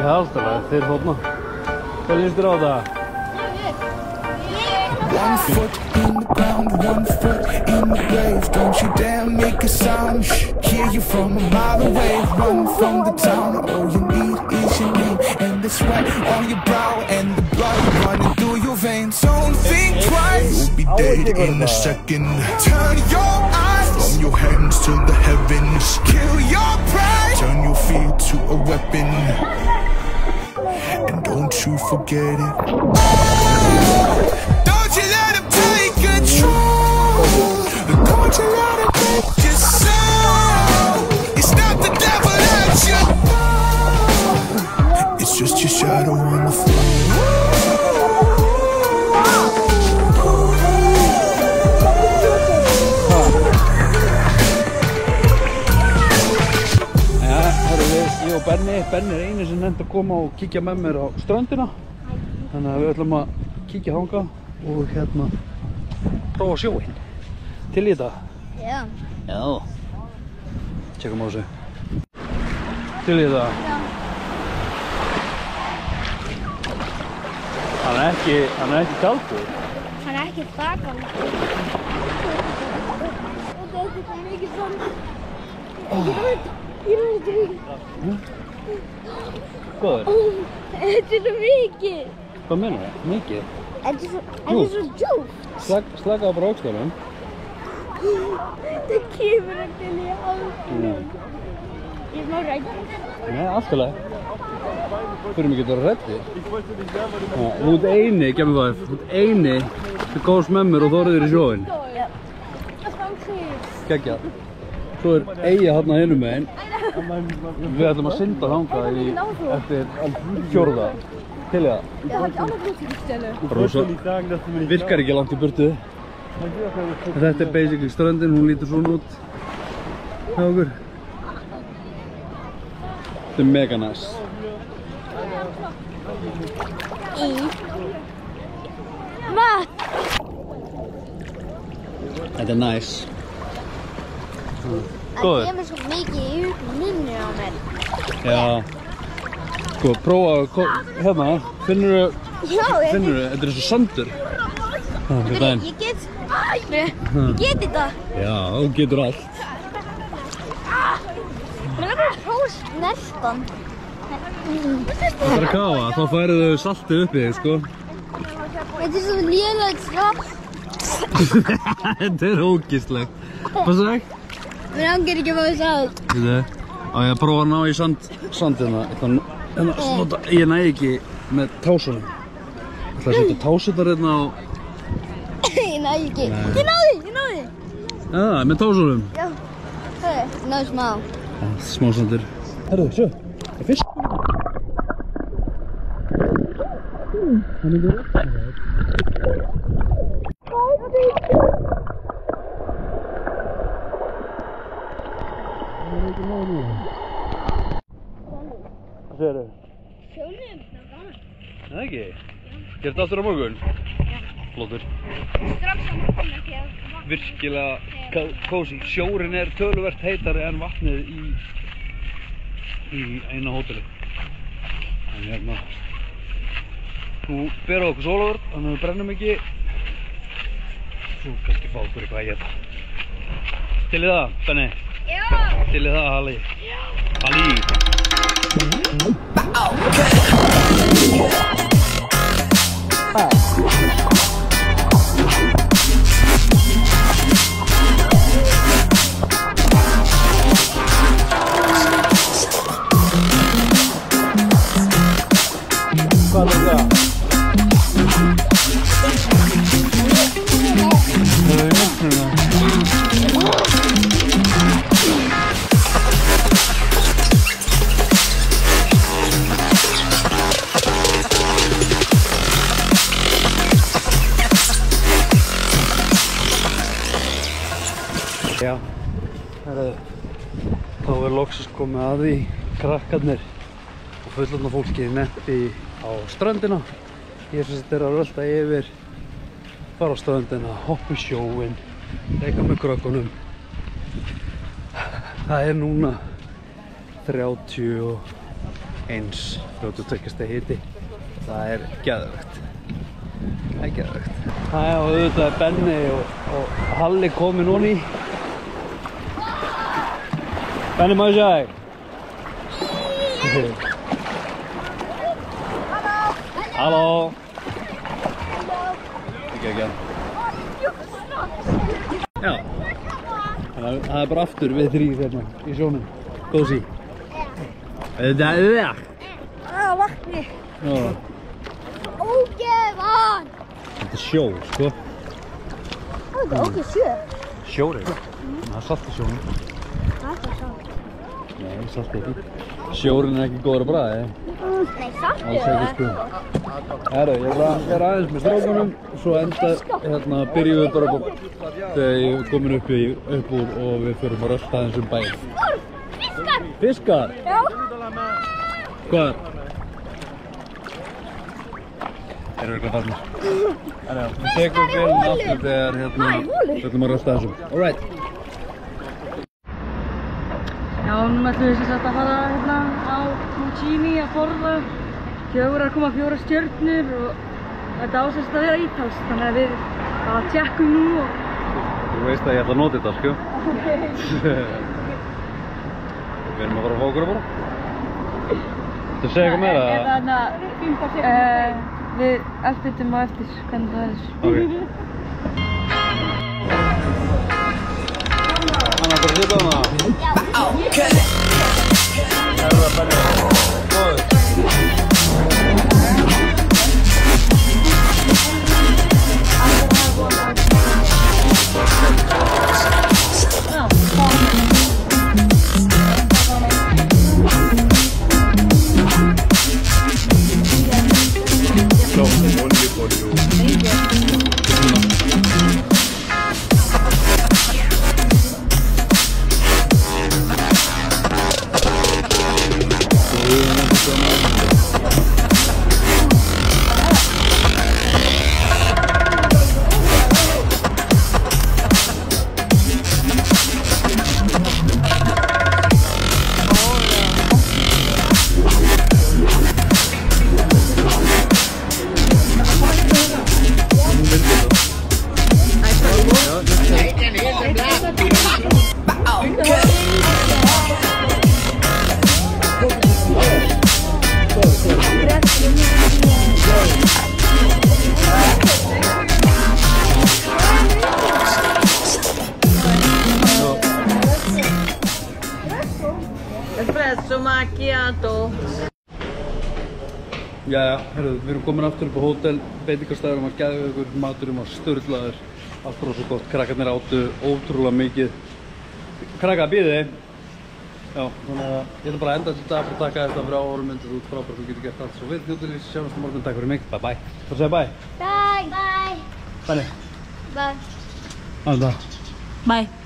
Já, alltaf, þeir þarna. Hvað líst þér á það? One foot in the ground, one foot in the grave. Don't you dare make a sound. Hear you from a mile away. Run from the town. All you need is your name and the sweat on your brow and the blood running through your veins. Don't think twice. You'll be dead in a second. Turn your eyes from your hands to the heavens. Kill your pride. Turn your fear to a weapon. And don't you forget it. Don't you let him take control. Don't you let him take your soul. It's not the devil that you know. It's just your shadow on the floor. Ég og Benni einu sem nefndi að koma og kíkja með mér á ströndina. Þannig að við ætlum að kíkja þangað og hérna prófa sjóinn. Til í þetta? Já. Já. Tjekkum á þessu. Til í þetta? Já. Hann er ekki kaldur. Hann er ekki það kaldur. Þetta er svo mikið sand. Ég er ekki Góður? Þetta er svo mikið. Hvað meinar það? Mikið? Þetta er svo djúpt. Slakaðu bara á öxlunum. Það kemur ekki í hálfum. Ég má rækja. Nei, alltaf leið. Þurfum ekki að vera hræddir. Þú ert eini, gefum það upp. Þú ert eini sem góðs með mér og þorðir í sjóinn. Já. Geggjað. Svo er Eyja hérna hinum meginn. Við ætlum að synda þangað eftir fjórða. Til í það. Ja, hat auch noch lustige Stelle. Rosa. Virkar ekki langt í burtu. Þetta er basically ströndin, hún lítur svona út hjá okkur. Þetta er mega næs. Mat! Þetta er næs. Það kemur svo mikið upp minni á mér. Já. Sko, prófa, hérna, finnurðu, þetta er svo sandur. Ég get þetta. Já, þú getur allt. Mér er bara hrós nestan. Það er að kafa, þá færðu saltið upp í þig, sko. Þetta er svo lélegt svart. Þetta er ógeðslegt. Hvað sagði? Mér langar ekki að fá þess að. Á ég að prófa að ná í sandina. Ég næ ekki með tásunum. Ég ætla að setja tásunar hérna á... Ég næ ekki. Ég náði! Já, með tásunum. Já. Ég náði smá. Smá sandur. Herru, sjö. Það er fisk. Hann er bara. Hvað segir þau? Sjónum, það var gaman. Það ekki? Gerðu þetta aftur á morgun? Já. Flottur. Strax á morgun ekki að... Virkilega kósí. Sjórinn er töluvert heitari en vatnið í eina hóteli. En hérna... Þú ber á okkur sólavörn, þannig að við brennum ekki. Þú kannski fá okkur eitthvað að geta. Til í það, Benni? Já! Til í það, Halli? Já! Halli! Hvað er það? Það er nokkruna. Já, þá er loksins komið að því krakkarnir og fullorðna fólkið nefndi á ströndina. Ég finnst þetta að rölda yfir, fara á ströndina, hoppa í sjóinn, leika með krökkunum. Það er núna 31 eins, 32 stiga hiti. Það er geðvegt. Það er geðvegt. Hæ, og auðvitað er Benni og Halli komin núni. Benni, má ég sjá þig? Halló. Ekki ekki. Já. Það er bara aftur við þrír hérna í sjónum. Kósi. Þetta er það. Vatni. Já. Ógeðan. Þetta er sjó, sko. Það er ógeð sjö. Sjórið. Það er salt í sjónum. Það er salt. Nei, salt er ekki. Sjórinn er ekki góður að bragða, Nei, salt alls ekki, sko. Herru, ég ætla að vera aðeins með strákunum, svo byrjum við bara upp á þegar ég er komin upp úr og við förum að rölta aðeins bæinn. Fiskar! Fiskar? Já. Hvar? Erum við ekki að fara? Herru, við tekum vélina aftur þegar við ætlum að rölta aðeins. Alright. Já, núna ætlum við að fara hérna á Puccini að borða 4,4 stjörnur og þetta á að vera ítalskt, þannig að við bara tjekkum nú og... Þú veist að ég ætla að nota þetta, sko. Við erum að fara að fá okkur að borða. Þú segir eitthvað meira? Við eftirtum á eftir hvernig það er. Ok. Anna, bara sitja á hana? Okay. Herra, Benni. Góður. Espresso macchiato. Jæja, herru, við erum komin aftur upp á hótel, veitingastæðurum að geðveikur, maturum að sturlaður, allt bara svo gott, krakkarnir áttu ótrúlega mikið. Krakkar, bíðið þið. Já, þannig að ég ætla bara að enda þetta fyrir að taka þetta fyrir áhorfum, þú ert frábær, þú getur gert allt svo við, njótið sjáumst á morgun, takk fyrir mig, bye bye. Það segir bye. Bye. Bye. Benni. Bye. Alltaf. Bye.